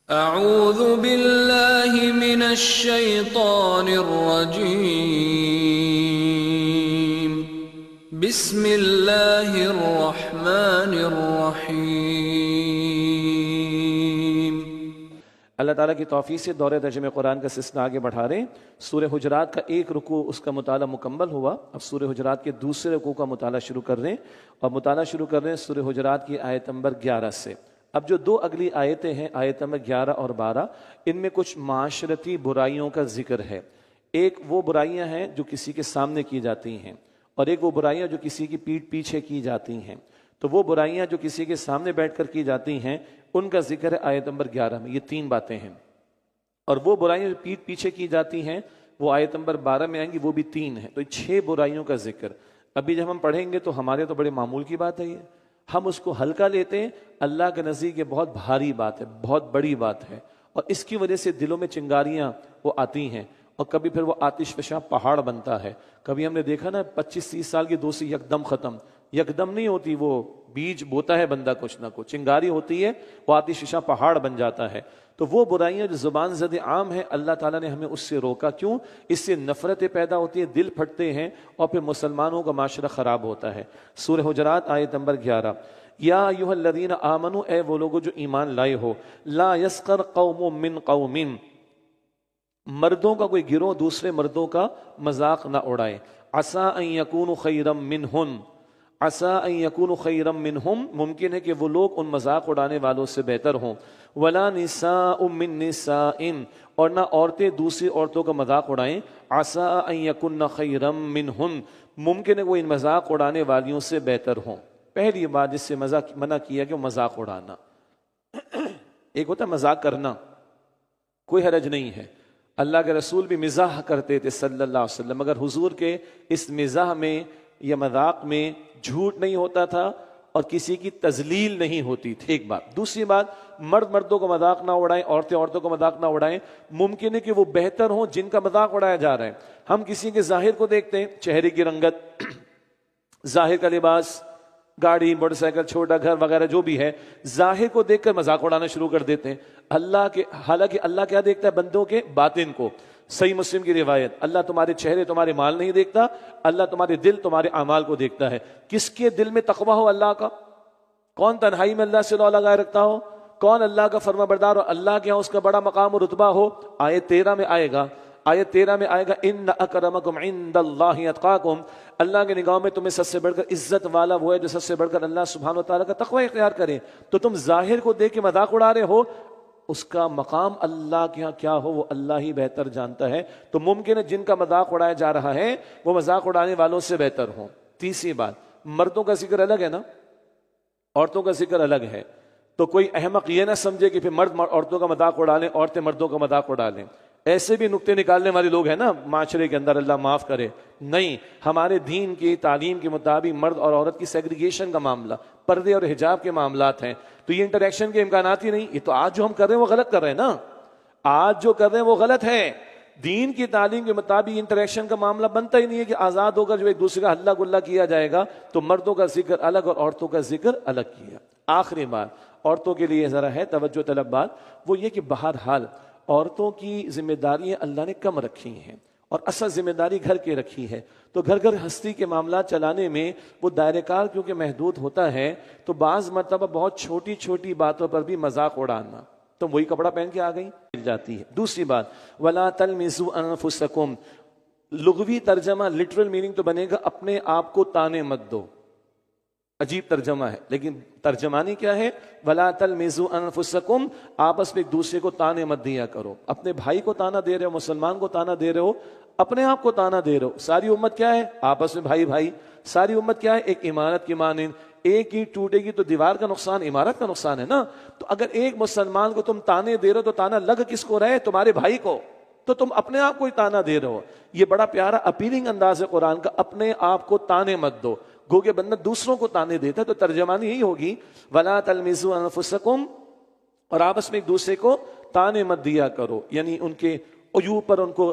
اعوذ باللہ من الشیطان الرجیم بسم اللہ الرحمن الرحیم۔ اللہ تعالیٰ کی توفیق سے دورہ ترجمہ قرآن کا سلسلہ آگے بڑھا رہے ہیں۔ سورہ حجرات کا ایک رکوع اس کا مطالعہ مکمل ہوا، اب سورہ حجرات کے دوسرے رکوع کا مطالعہ شروع کر رہے ہیں، اور مطالعہ شروع کر رہے ہیں سورہ حجرات کی آیت نمبر 11 سے۔ اب جو دو اگلی آیتیں ہیں، آیت نمبر 11 اور 12، ان میں کچھ معاشرتی برائیوں کا ذکر ہے۔ ایک وہ برائیاں ہیں جو کسی کے سامنے کی جاتی ہیں، اور ایک وہ برائیاں جو کسی کی پیٹھ پیچھے کی جاتی ہیں۔ تو وہ برائیاں جو کسی کے سامنے بیٹھ کر کی جاتی ہیں ان کا ذکر ہے آیت نمبر 11 میں۔ یہ تین باتیں ہیں، اور وہ برائیاں جو پیٹھ پیچھے کی جاتی ہیں وہ آیت نمبر 12 میں آئیں گی، وہ بھی 3 ہیں۔ تو 6 برائیوں کا ذکر ابھی جب ہم پڑھیں گے تو ہمارے تو بڑے معمول کی بات ہے، یہ ہم اس کو ہلکا لیتے ہیں، اللہ کے نزدیک یہ بہت بھاری بات ہے، بہت بڑی بات ہے، اور اس کی وجہ سے دلوں میں چنگاریاں وہ آتی ہیں، اور کبھی پھر وہ آتش فشاں پہاڑ بنتا ہے۔ کبھی ہم نے دیکھا نا 25-30 سال کی دوستی یکدم ختم، یکدم نہیں ہوتی، وہ بیج بوتا ہے بندہ کچھ نہ کچھ، چنگاری ہوتی ہے، وہ آتش فشاں پہاڑ بن جاتا ہے۔ تو وہ برائیاں جو زبان زد عام ہیں، اللہ تعالیٰ نے ہمیں اس سے روکا۔ کیوں؟ اس سے نفرتیں پیدا ہوتی ہیں، دل پھٹتے ہیں، اور پھر مسلمانوں کا معاشرہ خراب ہوتا ہے۔ سورہ حجرات آیت نمبر 11، یا ایھا الذین آمنوا، اے وہ لوگو جو ایمان لائے ہو، لا یسخر قوم من قوم، مردوں کا کوئی گروہ دوسرے مردوں کا مذاق نہ اڑائے۔ عسیٰ ان یکونوا خیرا منہم، عسیٰ ان یکونوا خیرا منہم، ممکن ہے کہ وہ لوگ ان مذاق اڑانے والوں سے بہتر ہوں۔ ولا نساء من نساء، اور نہ عورتیں دوسری عورتوں کا مذاق اڑائیں۔ عسیٰ ان یکن خیرا منہن، ممکن ہے وہ ان مذاق اڑانے والیوں سے بہتر ہوں۔ پہلی بات جس سے منع کیا کہ وہ مذاق اڑانا۔ ایک ہوتا ہے مذاق کرنا، کوئی حرج نہیں ہے، اللہ کے رسول بھی مزاح کرتے تھے صلی اللہ علیہ وسلم، مگر حضور کے اس مزاح میں یا مذاق میں جھوٹ نہیں ہوتا تھا اور کسی کی تذلیل نہیں ہوتی تھی، ایک بات۔ دوسری بات، مرد مردوں کا مذاق نہ اڑائیں، عورتیں عورتوں کا مذاق نہ اڑائیں۔ ممکن ہے کہ وہ بہتر ہوں جن کا مذاق اڑایا جا رہا ہے۔ ہم کسی کے ظاہر کو دیکھتے ہیں، چہرے کی رنگت، ظاہر کا لباس، گاڑی، موٹر سائیکل، چھوٹا گھر وغیرہ جو بھی ہے، ظاہر کو دیکھ کر مذاق اڑانا شروع کر دیتے ہیں۔ حالانکہ اللہ کیا دیکھتا ہے؟ بندوں کے باطن کو۔ صحیح مسلم کی روایت، اللہ تمہارے چہرے تمہارے مال نہیں دیکھتا، اللہ تمہارے دل تمہارے اعمال کو دیکھتا ہے۔ کس کے دل میں تقویٰ ہو اللہ کا، کون تنہائی میں اللہ سے لو لگائے رکھتا ہو، کون اللہ کا فرما بردار ہو، اللہ کے ہاں اس کا بڑا مقام و رتبہ ہو۔ آیت 13 میں آئے گا، ان اکرمکم عند اللہ اتقاکم، اللہ کے نگاہوں میں تمہیں سب سے بڑھ کر عزت والا وہ ہے جو سب سے بڑھ کر اللہ سبحانہ و تعالیٰ کا تقوی اختیار کرے۔ تو تم ظاہر کو دیکھ کے مذاق اڑا رہے ہو، اس کا مقام اللہ کے ہاں کیا ہو وہ اللہ ہی بہتر جانتا ہے۔ تو ممکن ہے جن کا مذاق اڑایا جا رہا ہے وہ مذاق اڑانے والوں سے بہتر ہوں۔ تیسری بات، مردوں کا ذکر الگ ہے نا، عورتوں کا ذکر الگ ہے۔ تو کوئی احمق یہ نہ سمجھے کہ پھر مرد عورتوں کا مذاق اڑا لیں، عورتیں مردوں کا مذاق اڑا لیں۔ ایسے بھی نکتے نکالنے والے لوگ ہیں نا معاشرے کے اندر، اللہ معاف کرے۔ نہیں، ہمارے دین کی تعلیم کے مطابق مرد اور عورت کی سیگریگیشن کا معاملہ، پردے اور حجاب کے معاملات ہیں، تو یہ انٹریکشن کے امکانات ہی نہیں۔ یہ تو آج جو ہم کر رہے ہیں وہ غلط کر رہے ہیں نا، آج جو کر رہے ہیں وہ غلط ہے۔ دین کی تعلیم کے مطابق انٹریکشن کا معاملہ بنتا ہی نہیں ہے کہ آزاد ہو کر جو ایک دوسرے کا ہلا گلا کیا جائے گا۔ تو مردوں کا ذکر الگ اور عورتوں کا ذکر الگ کیا۔ آخری بات عورتوں کے لیے ذرا ہے توجہ طلب بات، وہ یہ کہ بہرحال عورتوں کی ذمہ داریاں اللہ نے کم رکھی ہیں، اور اصل ذمہ داری گھر کے رکھی ہے۔ تو گھر گھر ہستی کے معاملات چلانے میں وہ دائرہ کار کیونکہ محدود ہوتا ہے، تو بعض مرتبہ بہت چھوٹی چھوٹی باتوں پر بھی مذاق اڑانا، تو وہی کپڑا پہن کے آ گئی مل جاتی ہے۔ دوسری بات، وَلَا تَلْمِزُوا أَنفُسَكُمْ، لغوی ترجمہ لٹرل میننگ تو بنے گا اپنے آپ کو تانے مت دو، عجیب ترجمہ ہے، لیکن ترجمانی کیا ہے؟ وَلَا تَلْمِزُوا أَنفُسَكُمْ، آپس میں ایک دوسرے کو تانے مت دیا کرو۔ اپنے بھائی کو تانا دے رہے ہو، مسلمان کو تانا دے رہے ہو، اپنے آپ کو تانا دے رہے ہو۔ ساری امت کیا ہے؟ آپس میں بھائی بھائی۔ ساری امت کیا ہے؟ ایک عمارت کی مانند، ایک اینٹ ٹوٹے گی تو دیوار کا نقصان، عمارت کا نقصان ہے نا۔ تو اگر ایک مسلمان کو تم تانے دے رہے ہو تو تانا لگ کس کو رہے؟ تمہارے بھائی کو، تو تم اپنے آپ کو ہی تانا دے رہے ہو۔ یہ بڑا پیارا اپیلنگ انداز ہے قرآن کا، اپنے آپ کو تانے مت دو۔ گو کہ بندہ دوسروں کو تانے دیتا ہے، تو ترجمانی یہی ہوگی وَلَا تَلْمِزُوا أَنفُسَكُمْ، اور آپس میں ایک دوسرے کو تانے مت دیا کرو، یعنی ان کے عیوب پر ان کو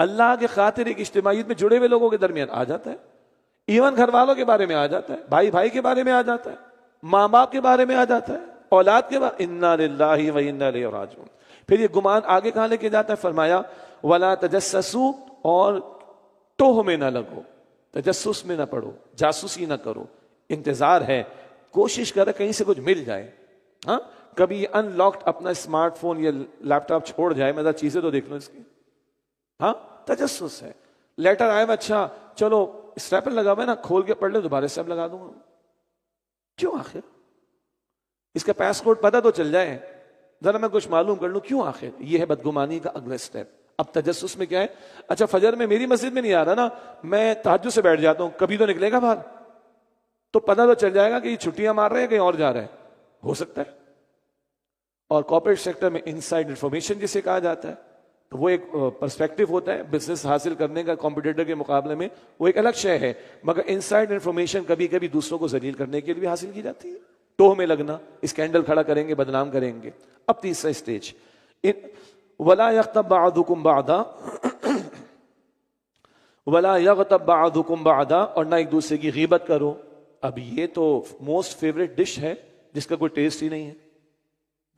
اللہ کے خاطر ایک اجتماعیت میں جڑے ہوئے لوگوں کے درمیان آ جاتا ہے، ایون گھر والوں کے بارے میں آ جاتا ہے، بھائی بھائی کے بارے میں آ جاتا ہے، ماں باپ کے بارے میں آ جاتا ہے، اولاد کے بارے، انا للہ و انا الیہ راجعون۔ پھر یہ گمان آگے کہاں لے کے جاتا ہے؟ فرمایا ولا تجسسوا، اور ٹوہ میں نہ لگو، تجسس میں نہ پڑو، جاسوسی نہ کرو، انتظار ہے، کوشش کرے کہیں سے کچھ مل جائے۔ ہاں کبھی ان لاکڈ اپنا اسمارٹ فون یا لیپ ٹاپ چھوڑ جائے، میں چیزیں تو دیکھ لوں اس کی، ہاں تجسس ہے۔ لیٹر آئے، اچھا چلو اسٹیپل لگا ہوا ہے نا، کھول کے پڑھ لے، دوبارہ اسٹیپ لگا دوں گا، کیوں آخر؟ اس کا پاس کوڈ پتہ تو چل جائے، ذرا میں کچھ معلوم کر لوں، کیوں آخر؟ یہ ہے بدگمانی کا اگلا اسٹیپ۔ اب تجسس میں کیا ہے؟ اچھا فجر میں میری مسجد میں نہیں آ رہا نا، میں تہجد سے بیٹھ جاتا ہوں، کبھی تو نکلے گا باہر، تو پتہ تو چل جائے گا کہ یہ چھٹیاں مار رہے ہیں، کہیں اور جا رہا ہے، ہو سکتا ہے۔ اور کارپوریٹ سیکٹر میں انسائڈ انفارمیشن جسے کہا جاتا ہے، تو وہ ایک پرسپیکٹو ہوتا ہے بزنس حاصل کرنے کا کمپیٹیٹر کے مقابلے میں، وہ ایک الگ شے ہے، مگر انسائڈ انفارمیشن کبھی کبھی دوسروں کو ذلیل کرنے کے لیے بھی حاصل کی جاتی ہے، ٹوہ میں لگنا، اسکینڈل کھڑا کریں گے، بدنام کریں گے۔ اب تیسرا اسٹیج، ولا یغتب بعضکم بعضا، ولا یغتب بعضکم بعضا، اور نہ ایک دوسرے کی غیبت کرو۔ اب یہ تو موسٹ فیوریٹ ڈش ہے جس کا کوئی ٹیسٹ ہی نہیں ہے،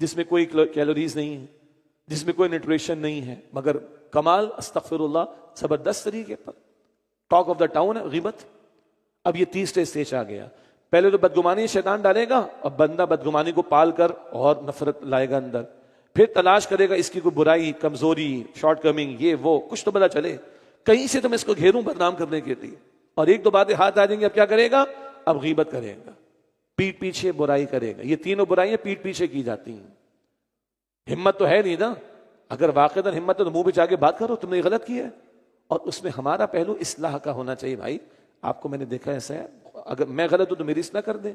جس میں کوئی کیلوریز نہیں ہے، جس میں کوئی نیوٹریشن نہیں ہے، مگر کمال استغفر اللہ زبردست طریقے پر ٹاک آف دا ٹاؤن ہے غیبت۔ اب یہ تیسرے اسٹیج آ گیا، پہلے تو بدگمانی شیطان ڈالے گا، اب بندہ بدگمانی کو پال کر اور نفرت لائے گا اندر، پھر تلاش کرے گا اس کی کوئی برائی، کمزوری، شارٹ کمنگ، یہ وہ کچھ تو پتا چلے، کہیں سے تو میں اس کو گھیروں بدنام کرنے کے لیے، اور ایک دو باتیں ہاتھ آ جائیں گے، اب کیا کرے گا؟ اب غیبت کرے گا، پیٹ پیچھے برائی کرے گا۔ یہ تینوں برائیاں پیٹ پیچھے کی جاتی ہیں۔ ہمت تو ہے نہیں نا، اگر واقعتاً ہمت ہے تو منہ پہ جا کے بات کرو تم نے یہ غلط کیا ہے، اور اس میں ہمارا پہلو اصلاح کا ہونا چاہیے۔ بھائی آپ کو میں نے دیکھا ایسا ہے، اگر میں غلط ہوں تو میری اصلاح کر دیں،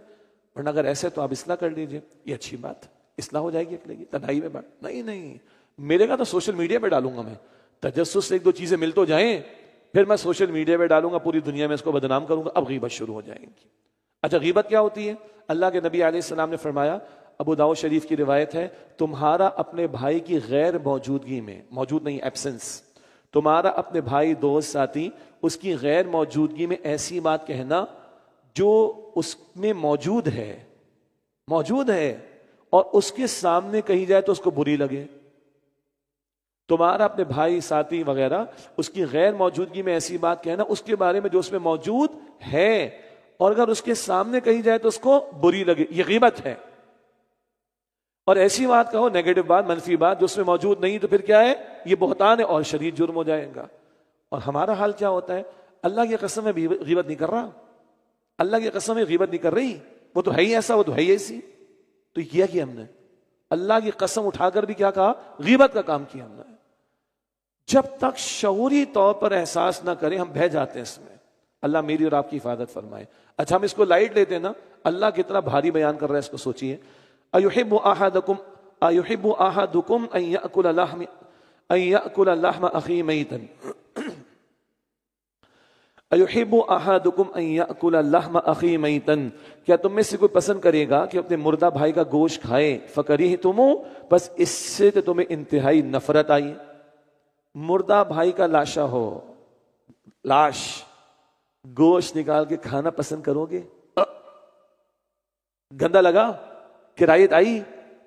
ورنہ اگر ایسے تو آپ اصلاح کر لیجئے، یہ اچھی بات، اصلاح ہو جائے گی اگلے کی، تنہائی میں بات نہیں میرے کا تو سوشل میڈیا پہ ڈالوں گا میں، تجسس سے ایک دو چیزیں مل تو جائیں، پھر میں سوشل میڈیا پہ ڈالوں گا، پوری دنیا میں اس کو بدنام کروں گا، اب غیبت شروع ہو جائیں گی۔ اچھا غیبت کیا ہوتی ہے؟ اللہ کے نبی علیہ السلام نے فرمایا، ابو داؤد شریف کی روایت ہے، تمہارا اپنے بھائی کی غیر موجودگی میں، موجود نہیں ایبسنس، تمہارا اپنے بھائی دوست ساتھی اس کی غیر موجودگی میں ایسی بات کہنا جو اس میں موجود ہے اور اس کے سامنے کہی جائے تو اس کو بری لگے۔ تمہارا اپنے بھائی ساتھی وغیرہ اس کی غیر موجودگی میں ایسی بات کہنا اس کے بارے میں جو اس میں موجود ہے، اور اگر اس کے سامنے کہی جائے تو اس کو بری لگے، یہ غیبت ہے۔ اور ایسی بات کہو، نیگیٹو بات، منفی بات جو اس میں موجود نہیں، تو پھر کیا ہے؟ یہ بہتان ہے اور شدید جرم ہو جائے گا۔ اور ہمارا حال کیا ہوتا ہے؟ اللہ کی قسم میں غیبت نہیں کر رہا، اللہ کی قسم میں غیبت نہیں کر رہی، وہ تو ہے ہی ایسا، وہ تو ہے ہی ایسی، تو کیا ہم نے اللہ کی قسم اٹھا کر بھی کیا کہا؟ غیبت کا کام کیا ہم نے۔ جب تک شعوری طور پر احساس نہ کریں ہم بہہ جاتے ہیں اس میں۔ اللہ میری اور آپ کی حفاظت فرمائے۔ اچھا ہم اس کو لائٹ لیتے ہیں نا، اللہ کتنا بھاری بیان کر رہا ہے، اس کو سوچئے۔ اَيُحِبُّ أَحَدُكُمْ أَن يَأْكُلَ لَحْمَ أَخِيهِ مَيْتًا أَيُحِبُّ أَحَدُكُمْ أَن يَأْكُلَ لَحْمَ أَخِيهِ مَيْتًا، کیا تم میں سے کوئی پسند کرے گا کہ اپنے مردہ بھائی کا گوشت کھائے؟ فَكَرِهْتُمُوهُ، بس اس سے تو تمہیں انتہائی نفرت آئی۔ مردہ بھائی کا لاشا ہو، لاش، گوشت نکال کے کھانا پسند کرو گے؟ گندا لگا؟ کرایت آئی؟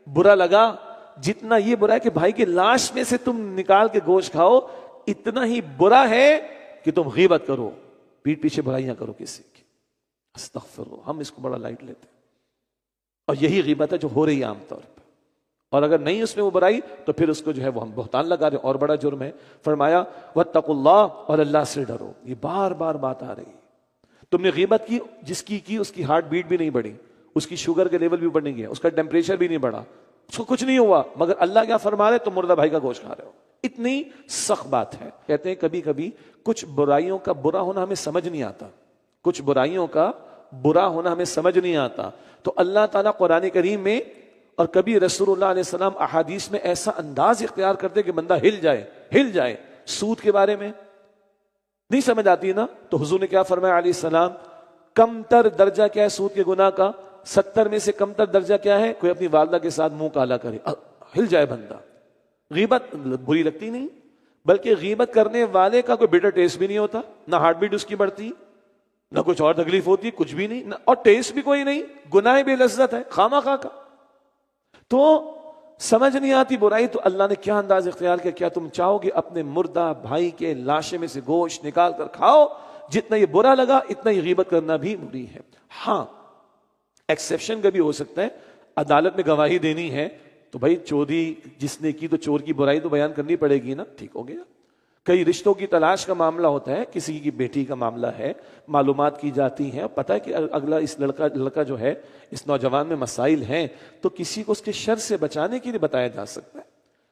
برا لگا؟ جتنا یہ برا ہے کہ بھائی کے لاش میں سے تم نکال کے گوشت کھاؤ، اتنا ہی برا ہے کہ تم غیبت کرو، پیٹ پیچھے برائیاں کرو کسی کی۔ استغفر اللہ، ہم اس کو بڑا لائٹ لیتے ہیں، اور یہی غیبت ہے جو ہو رہی ہے عام طور پہ۔ اور اگر نہیں اس میں وہ برائی تو پھر اس کو جو ہے وہ ہم بہتان لگا رہے ہیں، اور بڑا جرم ہے۔ فرمایا واتقوا اللہ، اور اللہ سے ڈرو۔ یہ بار بار بات آ رہی ہے۔ تم نے غیبت کی، جس کی اس کی ہارٹ بیٹ بھی نہیں بڑھی، اس کی شوگر کے لیول بھی بڑھ نہیں گیا، اس کا ٹیمپریچر بھی نہیں بڑھا، اس کو کچھ نہیں ہوا، مگر اللہ کیا فرما رہے؟ تم مردہ بھائی کا گوشت کھا رہے ہو۔ اتنی سخت بات ہے۔ کہتے ہیں کبھی کبھی کچھ برائیوں کا برا ہونا ہمیں سمجھ نہیں آتا، کچھ برائیوں کا برا ہونا ہمیں سمجھ نہیں آتا، تو اللہ تعالیٰ قرآن کریم میں اور کبھی رسول اللہ علیہ السلام احادیث میں ایسا انداز اختیار کرتے کہ بندہ ہل جائے۔ سود کے بارے میں نہیں سمجھ آتی نا، تو حضور نے کیا فرمایا علیہ السلام؟ کم تر درجہ کیا ہے سود کے گناہ کا؟ 70 میں سے کم تر درجہ کیا ہے؟ کوئی اپنی والدہ کے ساتھ منہ کالا کرے، ہل جائے بندہ۔ غیبت بری لگتی نہیں، بلکہ غیبت کرنے والے کا کوئی بیٹر ٹیسٹ بھی نہیں ہوتا، نہ ہارٹ بیٹ اس کی بڑھتی، نہ کچھ اور تکلیف ہوتی، کچھ بھی نہیں، اور ٹیسٹ بھی کوئی نہیں، گناہ بے لذت ہے خواہ خواہ کا. تو سمجھ نہیں آتی برائی، تو اللہ نے کیا انداز اختیار کیا. کیا تم چاہو گے اپنے مردہ بھائی کے لاشے میں سے گوشت نکال کر کھاؤ؟ جتنا یہ برا لگا اتنا ہی غیبت کرنا بھی بری ہے. ہاں ایکسیپشن کا بھی ہو سکتا ہے، عدالت میں گواہی دینی ہے تو بھائی چوری جس نے کی تو چور کی برائی تو بیان کرنی پڑے گی نا، ٹھیک ہو گیا. کئی رشتوں کی تلاش کا معاملہ ہوتا ہے، کسی کی بیٹی کا معاملہ ہے، معلومات کی جاتی ہیں، پتہ ہے کہ اگلا اس لڑکا جو ہے اس نوجوان میں مسائل ہیں، تو کسی کو اس کے شر سے بچانے کے لیے بتایا جا سکتا ہے.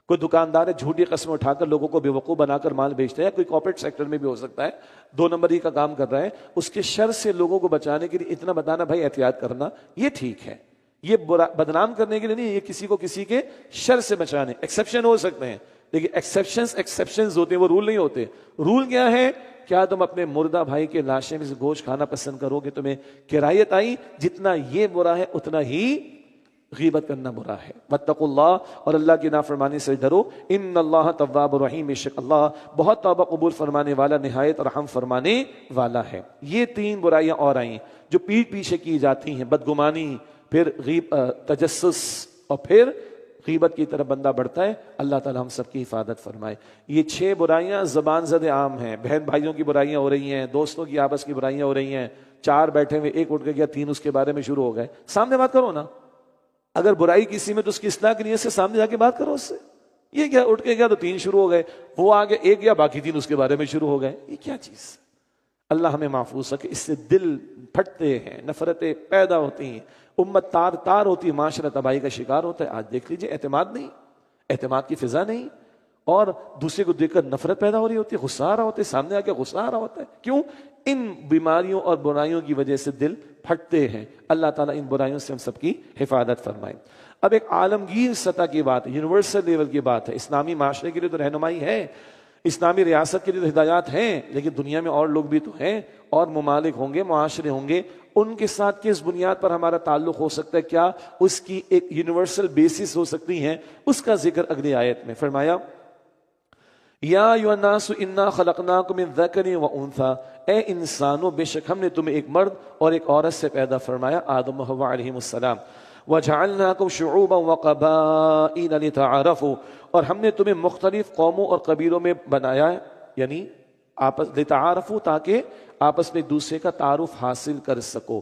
کوئی دکاندار ہے جھوٹی قسم اٹھا کر لوگوں کو بیوقوف بنا کر مال بیچتا ہے، کوئی کارپوریٹ سیکٹر میں بھی ہو سکتا ہے 2 نمبری کا کام کر رہا ہے، اس کے شر سے لوگوں کو بچانے کے لیے اتنا بتانا بھائی احتیاط کرنا، یہ ٹھیک ہے. یہ بدنام کرنے کے لیے نہیں، یہ کسی کو کسی کے شر سے بچانے. ایکسیپشن ہو سکتے ہیں لیکن ایکسیپشنز ہوتے ہیں، وہ رول نہیں ہوتے. رول کیا ہے؟ کیا تم اپنے مردہ بھائی کے لاشے میں سے گوشت کھانا پسند کرو گے؟ تمہیں کرایت آئی، جتنا یہ برا ہے اتنا ہی غیبت کرنا برا ہے. واتقوا اللہ، اور اللہ کی نافرمانی سے ڈرو. ان اللہ تواب رحیم، بے شک اللہ بہت توبہ قبول فرمانے والا، نہایت رحم فرمانے والا ہے. یہ 3 برائیاں اور آئیں جو پیٹھ پیچھے کی جاتی ہیں، بدگمانی، پھر تجسس، اور پھر غیبت کی طرف بندہ بڑھتا ہے. اللہ تعالی ہم سب کی حفاظت فرمائے. یہ 6 برائیاں زبان زد عام ہیں. بہن بھائیوں کی برائیاں ہو رہی ہیں، دوستوں کی آپس کی برائیاں ہو رہی ہیں. 4 بیٹھے ہوئے، ایک اٹھ کے گیا، 3 اس کے بارے میں شروع ہو گئے. سامنے بات کرو نا، اگر برائی کسی میں تو اس کی اصلاح کی نیت سے سامنے جا کے بات کرو اس سے. یہ کیا اٹھ کے گیا تو 3 شروع ہو گئے، وہ آگے ایک گیا باقی 3 اس کے بارے میں شروع ہو گئے. یہ کیا چیز؟ اللہ ہمیں محفوظ رکھے. اس سے دل پھٹتے ہیں، نفرتیں پیدا ہوتی ہیں، امت تار تار ہوتی ہے، معاشرہ تباہی کا شکار ہوتا ہے. آج دیکھ لیجئے، اعتماد نہیں، اعتماد کی فضا نہیں، اور دوسرے کو دیکھ کر نفرت پیدا ہو رہی ہوتی ہے، غصہ آ رہا ہوتا ہے، سامنے آ کے غصہ آ رہا ہوتا ہے. کیوں؟ ان بیماریوں اور برائیوں کی وجہ سے دل پھٹتے ہیں. اللہ تعالیٰ ان برائیوں سے ہم سب کی حفاظت فرمائے. اب ایک عالمگیر سطح کی بات ہے، یونیورسل لیول کی بات ہے. اسلامی معاشرے کے لیے تو رہنمائی ہے، اسلامی ریاست کے لیے تو ہدایات ہیں، لیکن دنیا میں اور لوگ بھی تو ہیں، اور ممالک ہوں گے، معاشرے ہوں گے. ان کے ساتھ کس بنیاد پر ہمارا تعلق ہو سکتا ہے؟ کیا اس کی ایک یونیورسل بیسس ہو سکتی ہے؟ اس کا ذکر اگلی آیت میں فرمایا، یا ایھا الناس انا خلقناکم من ذکر و انثی، اے انسانوں بے شک ہم نے تمہیں ایک مرد اور ایک عورت سے پیدا فرمایا، آدم و حوا علیہم السلام. وجعلناکم شعوبا وقبائل لتعارفوا، اور ہم نے تمہیں مختلف قوموں اور قبیلوں میں بنایا ہے، یعنی لتعارفوا، تاکہ آپس میں ایک دوسرے کا تعارف حاصل کر سکو.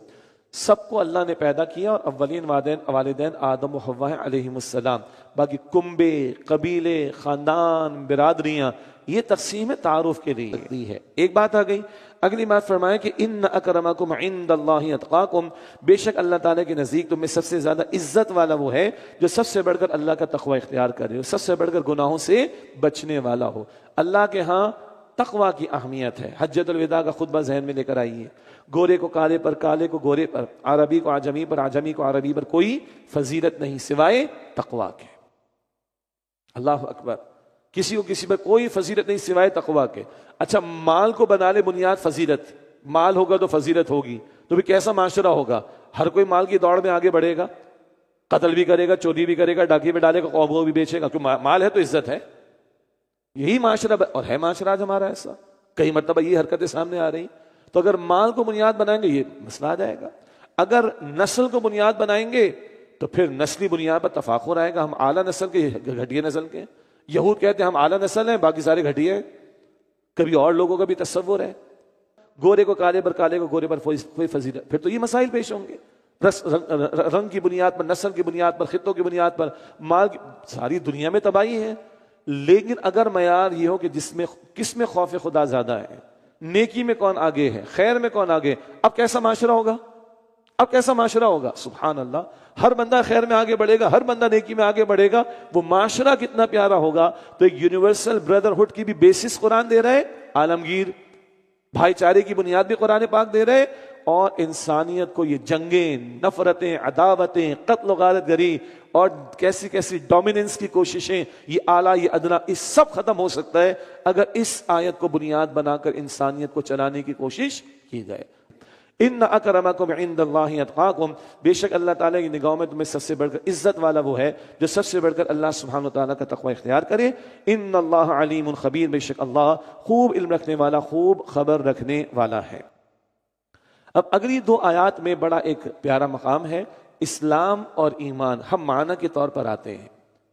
سب کو اللہ نے پیدا کیا، اور اولین والدین آدم و حوا علیہم السلام. باقی کنبے، قبیلے، خاندان، برادریاں، یہ تقسیم تعارف کے لیے ہے. ایک بات آ گئی. اگلی بات فرمایا کہ ان اکرمکم عند اللہ اتقاکم، بے شک اللہ تعالیٰ کے نزدیک تم میں سب سے زیادہ عزت والا وہ ہے جو سب سے بڑھ کر اللہ کا تقوی اختیار کرے، سب سے بڑھ کر گناہوں سے بچنے والا ہو. اللہ کے ہاں تقوی کی اہمیت ہے. حجۃ الوداع کا خطبہ ذہن میں لے کر آئیے. گورے کو کالے پر، کالے کو گورے پر، عربی کو عجمی پر، عجمی کو عربی پر کوئی فضیلت نہیں سوائے تقوی کے. اللہ اکبر. کسی کو کسی پر کوئی فضیلت نہیں سوائے تقوی کے. اچھا، مال کو بنا لے بنیاد فضیلت، مال ہوگا تو فضیلت ہوگی، تو بھی کیسا معاشرہ ہوگا؟ ہر کوئی مال کی دوڑ میں آگے بڑھے گا، قتل بھی کرے گا، چوری بھی کرے گا، ڈاکے بھی ڈالے گا، قوم کو بھی بیچے گا. کیوں؟ مال ہے تو عزت ہے. یہی معاشرہ، اور ہے معاشرہ آج ہمارا ایسا. کئی مرتبہ یہ حرکتیں سامنے آ رہی. تو اگر مال کو بنیاد بنائیں گے یہ مسئلہ آ جائے گا. اگر نسل کو بنیاد بنائیں گے تو پھر نسلی بنیاد پر تفاخر آئے گا. ہم اعلیٰ نسل کے، گھٹیا نسل کے. یہود کہتے ہیں ہم اعلیٰ نسل ہیں، باقی سارے گھٹیا ہیں. کبھی اور لوگوں کا بھی تصور ہے، گورے کو کالے پر، کالے کو گورے پر کوئی فضیلت. پھر تو یہ مسائل پیش ہوں گے، رنگ کی بنیاد پر، نسل کی بنیاد پر، خطوں کی بنیاد پر، مال کی. ساری دنیا میں تباہی ہے. لیکن اگر معیار یہ ہو کہ کس میں خوف خدا زیادہ ہے، نیکی میں کون آگے ہے، خیر میں کون آگے، اب کیسا معاشرہ ہوگا؟ اب کیسا معاشرہ ہوگا؟ سبحان اللہ. ہر بندہ خیر میں آگے بڑھے گا، ہر بندہ نیکی میں آگے بڑھے گا. وہ معاشرہ کتنا پیارا ہوگا. تو ایک یونیورسل بردرہڈ کی بھی بیسس قرآن دے رہا ہے، عالمگیر بھائی چارے کی بنیاد بھی قرآن پاک دے رہے، اور انسانیت کو یہ جنگیں، نفرتیں، عداوتیں، قتل و غارت گری اور کیسی کیسی ڈومیننس کی کوششیں، یہ اعلیٰ یہ ادنا، اس سب ختم ہو سکتا ہے اگر اس آیت کو بنیاد بنا کر انسانیت کو چلانے کی کوشش کی جائے. ان اکرمکم عند اللہ اتقاکم، بے شک اللہ تعالیٰ کی نگاہوں میں تمہیں سب سے بڑھ کر عزت والا وہ ہے جو سب سے بڑھ کر اللہ سبحانہ وتعالیٰ کا تقوی اختیار کرے۔ ان اللہ علیم خبیر، بے شک اللہ خوب علم رکھنے والا، خوب خبر رکھنے والا ہے۔ اب اگلی دو آیات میں بڑا ایک پیارا مقام ہے، اسلام اور ایمان ہم معنی کے طور پر آتے ہیں،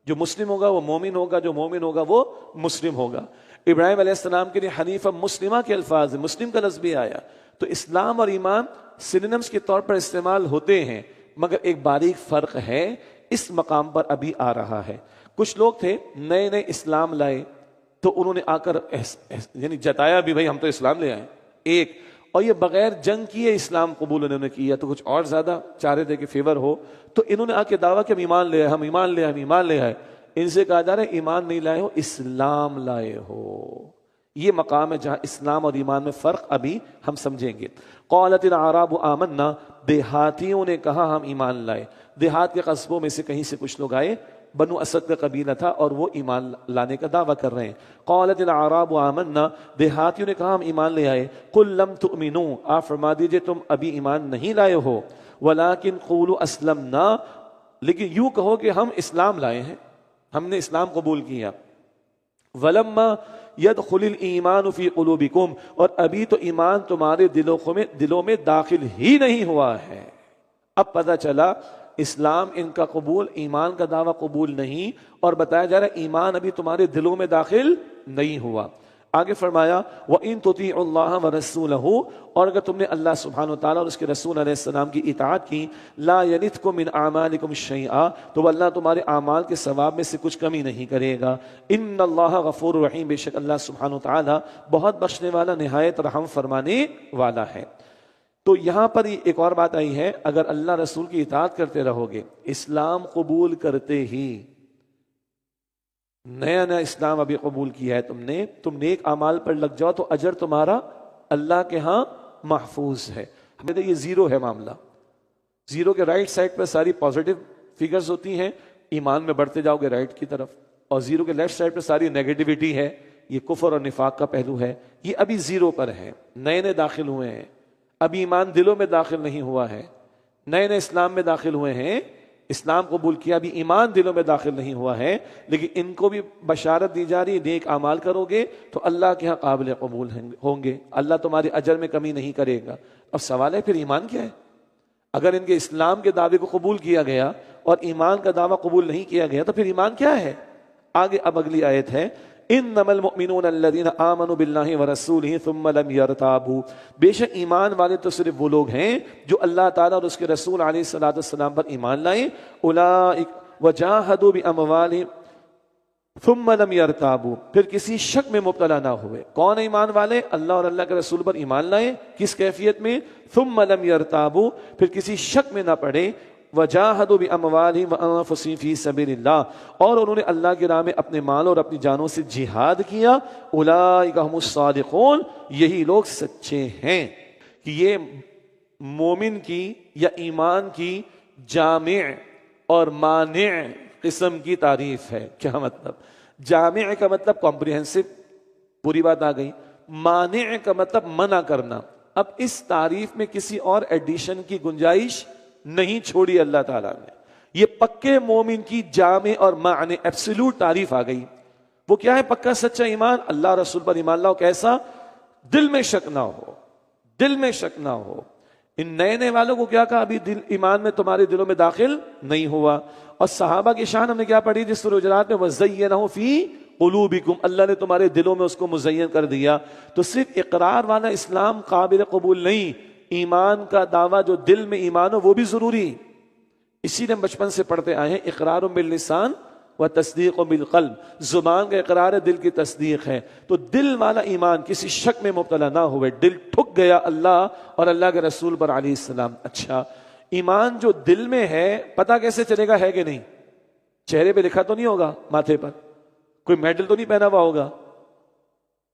جو مسلم ہوگا وہ مومن ہوگا، جو مومن ہوگا وہ مسلم ہوگا۔ ابراہیم علیہ السلام کے لیے حنیفہ مسلمہ کے الفاظ، مسلم کا لفظ بھی آیا، تو اسلام اور ایمان سینونیمز کے طور پر استعمال ہوتے ہیں، مگر ایک باریک فرق ہے، اس مقام پر ابھی آ رہا ہے۔ کچھ لوگ تھے نئے نئے اسلام لائے، تو انہوں نے آ کر یعنی جتایا بھی بھائی ہم تو اسلام لے آئے ایک، اور یہ بغیر جنگ کیے اسلام قبول انہوں نے کیا، تو کچھ اور زیادہ چاہ رہے تھے کہ فیور ہو، تو انہوں نے آ کے دعویٰ کہ ہم ایمان لے آئے، ہم ایمان لے آئے، ہم ایمان لے آئے۔ ان سے کہا جا رہا ہے ایمان نہیں لائے ہو، اسلام لائے ہو۔ یہ مقام ہے جہاں اسلام اور ایمان میں فرق ابھی ہم سمجھیں گے۔ قالت الاعراب آمنا، دیہاتیوں نے کہا ہم ایمان لائے۔ دیہات کے قصبوں میں سے کہیں سے کچھ لوگ آئے، بنو اسد کا قبیلہ تھا اور وہ ایمان لانے کا دعویٰ کر رہے ہیں۔ قالت الاعراب آمنا، دیہاتیوں نے کہا ہم ایمان لے آئے۔ قل لم تؤمنوا، آپ فرما دیجئے تم ابھی ایمان نہیں لائے ہو، ولکن قولوا اسلمنا، لیکن یوں کہو کہ ہم اسلام لائے ہیں، ہم نے اسلام قبول کیا۔ ولما يدخل الایمان فی قلوبکم، اور ابھی تو ایمان تمہارے دلوں میں داخل ہی نہیں ہوا ہے۔ اب پتہ چلا اسلام ان کا قبول، ایمان کا دعویٰ قبول نہیں، اور بتایا جا رہا ہے ایمان ابھی تمہارے دلوں میں داخل نہیں ہوا۔ آگے فرمایا وَإِن تُطِيعُوا اللَّهَ وَرَسُولَهُ، اور اگر تم نے اللہ سبحانہ وتعالیٰ اور اس کے رسول علیہ السلام کی اطاعت کی، لَا يَلِتْكُم مِّنْ أَعْمَالِكُمْ شَيْئًا، تو اللہ تمہارے اعمال کے ثواب میں سے کچھ کمی نہیں کرے گا۔ إِنَّ اللَّهَ غَفُورٌ رَحِيمٌ، بے شک اللہ سبحانہ وتعالیٰ بہت بخشنے والا، نہایت رحم فرمانے والا ہے۔ تو یہاں پر ایک اور بات آئی ہے، اگر اللہ رسول کی اطاعت کرتے رہو گے، اسلام قبول کرتے ہی، نیا نیا اسلام ابھی قبول کیا ہے تم نیک اعمال پر لگ جاؤ تو اجر تمہارا اللہ کے ہاں محفوظ ہے۔ ہمیں تو یہ زیرو ہے معاملہ، زیرو کے رائٹ سائڈ پر ساری پازیٹیو فگرز ہوتی ہیں، ایمان میں بڑھتے جاؤ گے رائٹ کی طرف، اور زیرو کے لیفٹ سائڈ پر ساری نیگیٹیوٹی ہے، یہ کفر اور نفاق کا پہلو ہے۔ یہ ابھی زیرو پر ہے، نئے نئے داخل ہوئے ہیں، ابھی ایمان دلوں میں داخل نہیں ہوا ہے، نئے نئے اسلام میں داخل ہوئے ہیں، اسلام قبول کیا، ابھی ایمان دلوں میں داخل نہیں ہوا ہے، لیکن ان کو بھی بشارت دی جا رہی ہے نیک اعمال کرو گے تو اللہ کے ہاں قابل قبول ہوں گے، اللہ تمہارے اجر میں کمی نہیں کرے گا۔ اب سوال ہے پھر ایمان کیا ہے؟ اگر ان کے اسلام کے دعوے کو قبول کیا گیا اور ایمان کا دعویٰ قبول نہیں کیا گیا تو پھر ایمان کیا ہے؟ آگے اب اگلی آیت ہے انما المؤمنون الذين آمنوا بالله ورسوله ثم لم يرتابوا، بے شک ایمان والے تو صرف وہ لوگ ہیں جو اللہ تعالیٰ اور اس کے رسول علیہ الصلوۃ والسلام پر ایمان لائے، اولئک وجاہدوا باموالهم ثم لم يرتابوا، پھر کسی شک میں مبتلا نہ ہوئے۔ کون ایمان والے؟ اللہ اور اللہ کے رسول پر ایمان لائے، کس کیفیت میں؟ ثم لم يرتابوا، پھر کسی شک میں نہ پڑے، وجاہدوا باموالہم وانفسہم فی سبیل اللہ، اور انہوں نے اللہ کی راہ میں اپنے مال اور اپنی جانوں سے جہاد کیا، اولئک ھم الصادقون، یہی لوگ سچے ہیں۔ کہ یہ مومن کی یا ایمان کی جامع اور مانع قسم کی تعریف ہے۔ کیا مطلب؟ جامع کا مطلب کمپریہنسو، پوری بات آ گئی، مانع کا مطلب منع کرنا۔ اب اس تعریف میں کسی اور ایڈیشن کی گنجائش نہیں چھوڑی اللہ تعالیٰ نے، یہ پکے مومن کی جامع اور معنی ایبسولوٹ تعریف آ گئی۔ وہ کیا ہے پکا سچا ایمان؟ اللہ رسول پر ایمان لاؤ، کیسا؟ دل میں شک نہ ہو، دل میں شک نہ ہو۔ ان نئے نئے والوں کو کیا کہا؟ ابھی ایمان میں تمہارے دلوں میں داخل نہیں ہوا۔ اور صحابہ کی شان ہم نے کیا پڑھی جس سورہ حجرات میں وَزَيَّنَهُ فِي قُلُوبِكُمْ، اللہ نے تمہارے دلوں میں اس کو مزین کر دیا۔ تو صرف اقرار والا اسلام قابل قبول نہیں، ایمان کا دعویٰ جو دل میں ایمان ہو وہ بھی ضروری۔ اسی لیے ہم بچپن سے پڑھتے آئے ہیں اقرار باللسان و تصدیق بالقلب، زبان کا اقرار ہے، دل کی تصدیق ہے۔ تو دل والا ایمان کسی شک میں مبتلا نہ ہوئے، دل ٹھک گیا اللہ اور اللہ کے رسول پر علیہ السلام۔ اچھا ایمان جو دل میں ہے پتہ کیسے چلے گا ہے کہ نہیں؟ چہرے پہ لکھا تو نہیں ہوگا، ماتھے پر کوئی میڈل تو نہیں پہنا ہوا ہوگا،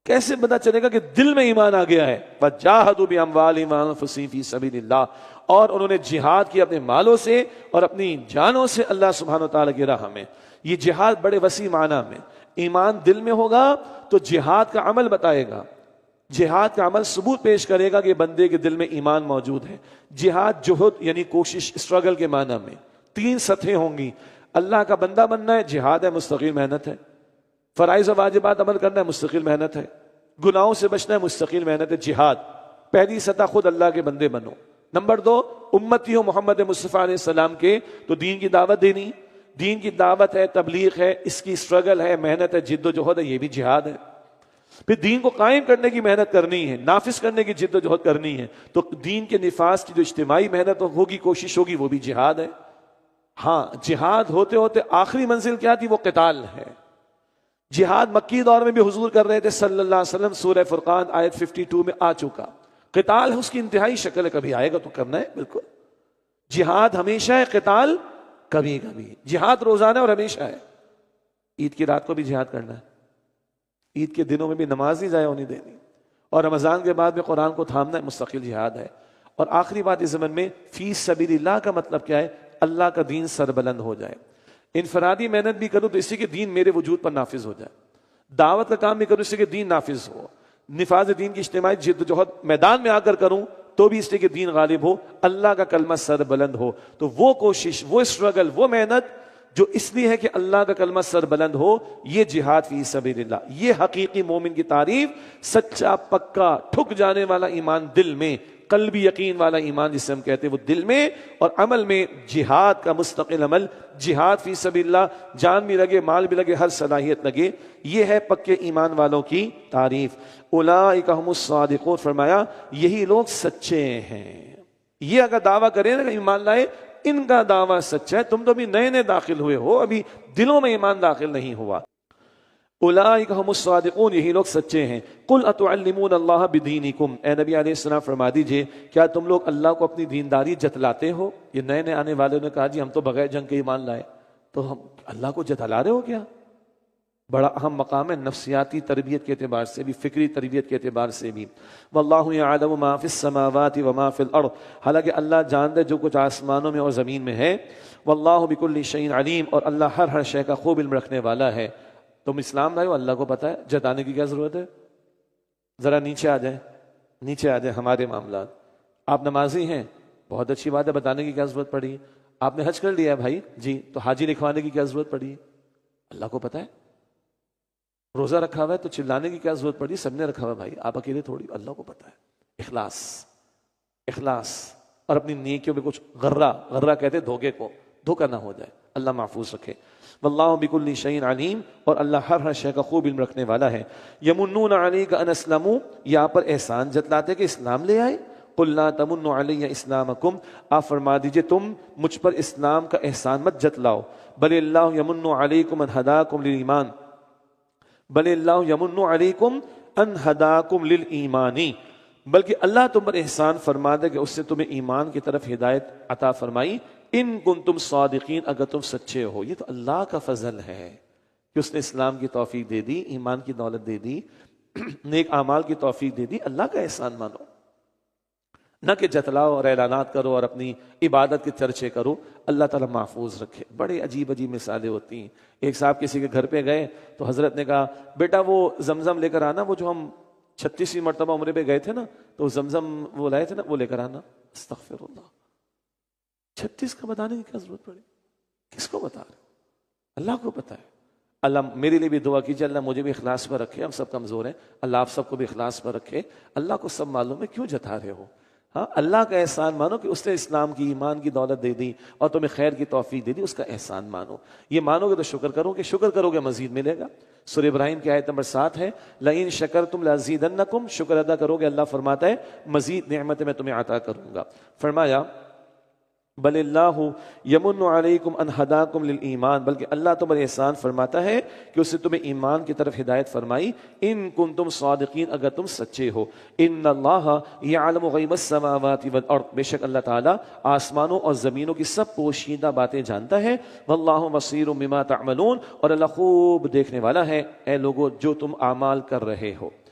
کیسے پتہ چلے گا کہ دل میں ایمان آ گیا ہے؟ وَجَاهَدُوا بِأَمْوَالِهِمْ وَأَنفُسِهِمْ فِي سَبِيلِ اللَّهِ، اور انہوں نے جہاد کیا اپنے مالوں سے اور اپنی جانوں سے اللہ سبحانہ وتعالی کی راہ میں۔ یہ جہاد بڑے وسیع معنی میں، ایمان دل میں ہوگا تو جہاد کا عمل بتائے گا، جہاد کا عمل ثبوت پیش کرے گا کہ بندے کے دل میں ایمان موجود ہے۔ جہاد جہد یعنی کوشش، اسٹرگل کے معنی میں 3 سطحیں ہوں گی۔ اللہ کا بندہ بننا ہے، جہاد ہے، مستقل محنت ہے۔ فرائض و واجبات عمل کرنا ہے، مستقل محنت ہے۔ گناہوں سے بچنا ہے، مستقل محنت ہے، جہاد۔ پہلی سطح خود اللہ کے بندے بنو۔ نمبر 2 امتی ہو محمد مصطفیٰ علیہ السلام کے، تو دین کی دعوت دینی، دین کی دعوت ہے، تبلیغ ہے، اس کی اسٹرگل ہے، محنت ہے، جد و جہد ہے، یہ بھی جہاد ہے۔ پھر دین کو قائم کرنے کی محنت کرنی ہے، نافذ کرنے کی جد و جہد کرنی ہے، تو دین کے نفاذ کی جو اجتماعی محنت ہوگی، کوشش ہوگی، وہ بھی جہاد ہے۔ ہاں، جہاد ہوتے ہوتے آخری منزل کیا تھی؟ وہ قتال ہے۔ جہاد مکی دور میں بھی حضور کر رہے تھے صلی اللہ علیہ وسلم، سورہ فرقان آیت 52 میں آ چکا۔ قتال ہے، اس کی انتہائی شکل ہے، کبھی آئے گا تو کرنا ہے، بالکل۔ جہاد ہمیشہ ہے، قتال کبھی کبھی۔ جہاد روزانہ اور ہمیشہ ہے۔ عید کی رات کو بھی جہاد کرنا ہے، عید کے دنوں میں بھی نماز نہیں ضائع ہونی دینی، اور رمضان کے بعد میں قرآن کو تھامنا ہے، مستقل جہاد ہے۔ اور آخری بات اس زمن میں فی سبیل اللہ کا مطلب کیا ہے؟ اللہ کا دین سربلند ہو جائے۔ انفرادی محنت بھی کروں تو اسی کے دین میرے وجود پر نافذ ہو جائے، دعوت کا کام بھی کروں اسی کے دین نافذ ہو، نفاذ دین کی اجتماعی جد و جہد میدان میں آ کر کروں تو بھی اس لیے کہ دین غالب ہو، اللہ کا کلمہ سر بلند ہو۔ تو وہ کوشش، وہ اسٹرگل، وہ محنت جو اس لیے ہے کہ اللہ کا کلمہ سر بلند ہو، یہ جہاد فی سبیل اللہ۔ یہ حقیقی مومن کی تعریف، سچا پکا ٹھک جانے والا ایمان دل میں، قلبی یقین والا ایمان جسے ہم کہتے ہیں، وہ دل میں اور عمل میں جہاد کا مستقل عمل، جہاد فی سبیل اللہ، جان بھی لگے، مال بھی لگے، ہر صلاحیت لگے، یہ ہے پکے ایمان والوں کی تعریف۔ اولئک هم الصادقون، فرمایا یہی لوگ سچے ہیں۔ یہ اگر دعویٰ کریں نا کہ ایمان لائے، ان کا دعویٰ سچا ہے، تم تو ابھی نئے نئے داخل ہوئے ہو، ابھی دلوں میں ایمان داخل نہیں ہوا۔ اولئک هم الصادقون، یہی لوگ سچے ہیں۔ قل اتعلمون اللہ بدینکم، اے نبی علیہ السلام فرما دیجئے کیا تم لوگ اللہ کو اپنی دینداری جتلاتے ہو؟ یہ نئے نئے آنے والوں نے کہا جی ہم تو بغیر جنگ کے ایمان لائے، تو ہم اللہ کو جتلا رہے ہو کیا؟ بڑا اہم مقام ہے نفسیاتی تربیت کے اعتبار سے بھی، فکری تربیت کے اعتبار سے بھی۔ واللہ یعلم ما فی السماوات وما فی الارض، حالانکہ اللہ جانتا ہے جو کچھ آسمانوں میں اور زمین میں ہے۔ واللہ بکل شیء علیم، اور اللہ ہر شے کا خوب علم رکھنے والا ہے۔ تم اسلام لائے ہو، اللہ کو پتہ ہے، جتانے کی کیا ضرورت ہے؟ ذرا نیچے آ جائیں، نیچے آ جائیں ہمارے معاملات۔ آپ نمازی ہیں، بہت اچھی بات ہے، بتانے کی کیا ضرورت پڑی؟ آپ نے حج کر لیا ہے بھائی جی، تو حاجی لکھوانے کی کیا ضرورت پڑی؟ اللہ کو پتہ ہے۔ روزہ رکھا ہوا ہے تو چلانے کی کیا ضرورت پڑی؟ سب نے رکھا ہوا بھائی، آپ اکیلے تھوڑی، اللہ کو پتہ ہے۔ اخلاص، اخلاص، اور اپنی نیکیوں میں کچھ غرہ کہتے دھوکے کو، دھوکہ نہ ہو جائے، اللہ محفوظ رکھے۔ واللہ بکل شیء علیم، اور اللہ ہر شے کا خوب علم رکھنے والا ہے۔ یمنون علیک ان اسلموا، یہاں پر احسان جتلاتے کہ اسلام لے آئے۔ قل لا تمنوا علی اسلامکم، آپ فرما دیجئے تم مجھ پر اسلام کا احسان مت جتلاؤ۔ بل اللہ یمن علیکم ان ہداکم للایمان، بل اللہ یمن علیکم ان ہداکم للایمان، بلکہ اللہ تم پر احسان فرما دے کہ اس سے تمہیں ایمان کی طرف ہدایت عطا فرمائی۔ ان کنتم صادقین، اگر تم سچے ہو۔ یہ تو اللہ کا فضل ہے کہ اس نے اسلام کی توفیق دے دی، ایمان کی دولت دے دی، نیک اعمال کی توفیق دے دی، اللہ کا احسان مانو، نہ کہ جتلاؤ اور اعلانات کرو اور اپنی عبادت کے چرچے کرو۔ اللہ تعالیٰ محفوظ رکھے۔ بڑے عجیب عجیب مثالیں ہوتی ہیں۔ ایک صاحب کسی کے گھر پہ گئے تو حضرت نے کہا بیٹا وہ زمزم لے کر آنا، وہ جو ہم 36ویں مرتبہ عمرے پہ گئے تھے نا، تو زمزم وہ لائے تھے نا، وہ لے کر آنا۔ استغفر اللہ، 36 کا بتانے کی کیا ضرورت پڑی؟ کس کو بتا رہے؟ اللہ کو پتا ہے۔ اللہ میرے لیے بھی دعا کیجیے، اللہ مجھے بھی اخلاص پر رکھے، ہم سب کمزور ہیں، اللہ آپ سب کو بھی اخلاص پر رکھے۔ اللہ کو سب معلوم ہے، کیوں جتا رہے ہو؟ ہاں، اللہ کا احسان مانو کہ اس نے اسلام کی، ایمان کی دولت دے دی اور تمہیں خیر کی توفیق دے دی، اس کا احسان مانو۔ یہ مانو گے تو شکر کرو گے، شکر کرو گے مزید ملے گا۔ سورہ ابراہیم کی آیت نمبر 7 ہے، لئن شکرتم لازیدنکم، شکر ادا کرو گے اللہ فرماتا ہے مزید نعمتیں میں تمہیں عطا کروں گا۔ فرمایا بل اللہ یمن علیکم ان ہداکم للایمان، بلکہ اللہ تم پر احسان فرماتا ہے کہ اس نے تمہیں ایمان کی طرف ہدایت فرمائی۔ ان کنتم صادقین، اگر تم سچے ہو۔ ان اللہ یعلم غیب السماوات والارض، بے شک اللہ تعالیٰ آسمانوں اور زمینوں کی سب پوشیدہ باتیں جانتا ہے۔ واللہ بصیر بما تعملون، اور اللہ خوب دیکھنے والا ہے اے لوگو جو تم اعمال کر رہے ہو۔